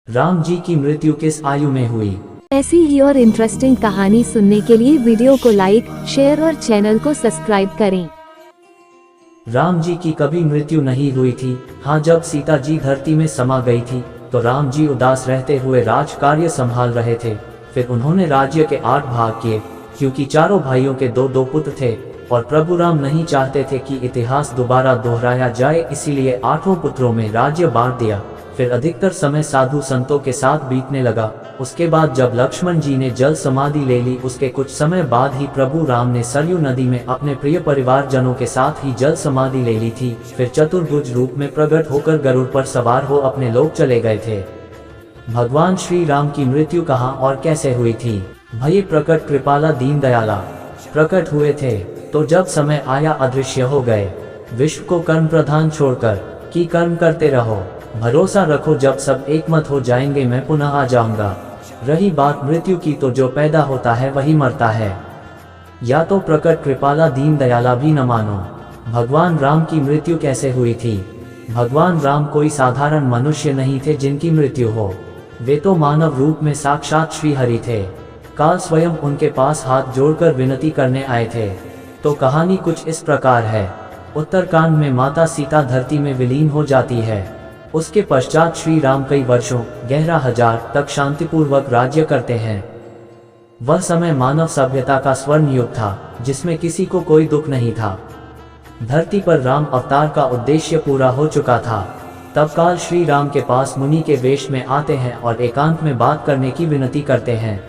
राम जी की मृत्यु किस आयु में हुई? ऐसी ही और इंटरेस्टिंग कहानी सुनने के लिए वीडियो को लाइक, शेयर और चैनल को सब्सक्राइब करें। राम जी की कभी मृत्यु नहीं हुई थी। हाँ, जब सीता जी धरती में समा गई थी तो राम जी उदास रहते हुए राज कार्य संभाल रहे थे। फिर उन्होंने राज्य के 8 भाग किए, क्योंकि चारों भाइयों के दो पुत्र थे और प्रभु राम नहीं चाहते थे कि इतिहास दोबारा दोहराया जाए, इसीलिए 8 पुत्रों में राज्य बांट दिया। फिर अधिकतर समय साधु संतों के साथ बीतने लगा। उसके बाद जब लक्ष्मण जी ने जल समाधि ले ली, उसके कुछ समय बाद ही प्रभु राम ने सरयू नदी में अपने प्रिय परिवार जनों के साथ ही जल समाधि ले ली थी। फिर चतुर्भुज रूप में प्रकट होकर गरुड़ पर सवार हो अपने लोक चले गए थे। भगवान श्री राम की मृत्यु कहाँ और कैसे हुई थी? भये प्रकट कृपाला दीन दयाला प्रकट हुए थे, तो जब समय आया अदृश्य हो गए। विश्व को कर्म प्रधान छोड़कर कि कर्म करते रहो, भरोसा रखो जब सब एकमत हो जाएंगे मैं पुनः आ जाऊंगा। रही बात मृत्यु की, तो जो पैदा होता है वही मरता है। या तो प्रकट कृपाला दीन दयाला भी न मानो। भगवान राम की मृत्यु कैसे हुई थी? भगवान राम कोई साधारण मनुष्य नहीं थे जिनकी मृत्यु हो। वे तो मानव रूप में साक्षात श्री हरि थे। काल स्वयं उनके पास हाथ जोड़कर विनती करने आए थे। तो कहानी कुछ इस प्रकार है। उत्तरकांड में माता सीता धरती में विलीन हो जाती है। उसके पश्चात श्री राम कई वर्षों 11,000 तक शांतिपूर्वक राज्य करते हैं। वह समय मानव सभ्यता का स्वर्ण युग था, जिसमें किसी को कोई दुख नहीं था। धरती पर राम अवतार का उद्देश्य पूरा हो चुका था। तब काल श्री राम के पास मुनि के वेश में आते हैं और एकांत में बात करने की विनती करते हैं।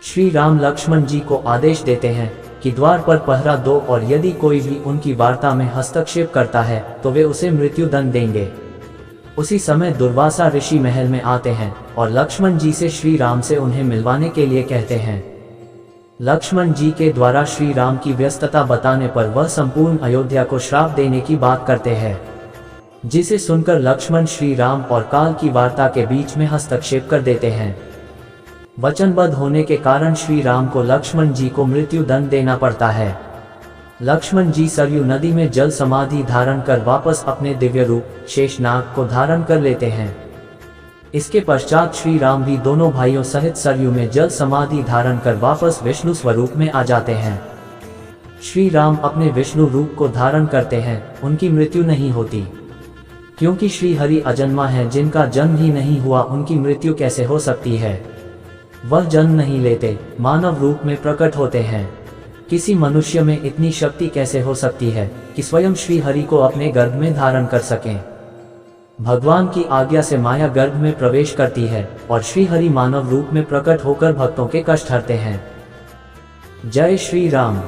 श्री राम लक्ष्मण जी को आदेश देते हैं कि द्वार पर पहरा दो, और यदि कोई भी उनकी वार्ता में हस्तक्षेप करता है तो वे उसे मृत्यु दंड देंगे। उसी समय दुर्वासा ऋषि महल में आते हैं और लक्ष्मण जी से श्री राम से उन्हें मिलवाने के लिए कहते हैं। लक्ष्मण जी के द्वारा श्री राम की व्यस्तता बताने पर वह संपूर्ण अयोध्या को श्राप देने की बात करते हैं, जिसे सुनकर लक्ष्मण श्री राम और काल की वार्ता के बीच में हस्तक्षेप कर देते हैं। वचनबद्ध होने के कारण श्री राम को लक्ष्मण जी को मृत्यु दंड देना पड़ता है। लक्ष्मण जी सरयू नदी में जल समाधि धारण कर वापस अपने दिव्य रूप शेषनाग को धारण कर लेते हैं। इसके पश्चात श्री राम भी दोनों भाइयों सहित सरयू में जल समाधि धारण कर वापस विष्णु स्वरूप में आ जाते हैं। श्री राम अपने विष्णु रूप को धारण करते हैं, उनकी मृत्यु नहीं होती, क्योंकि श्री हरि अजन्मा है। जिनका जन्म ही नहीं हुआ, उनकी मृत्यु कैसे हो सकती है? वह जन्म नहीं लेते, मानव रूप में प्रकट होते हैं। किसी मनुष्य में इतनी शक्ति कैसे हो सकती है कि स्वयं श्री हरि को अपने गर्भ में धारण कर सकें? भगवान की आज्ञा से माया गर्भ में प्रवेश करती है और श्री हरि मानव रूप में प्रकट होकर भक्तों के कष्ट हरते हैं। जय श्री राम।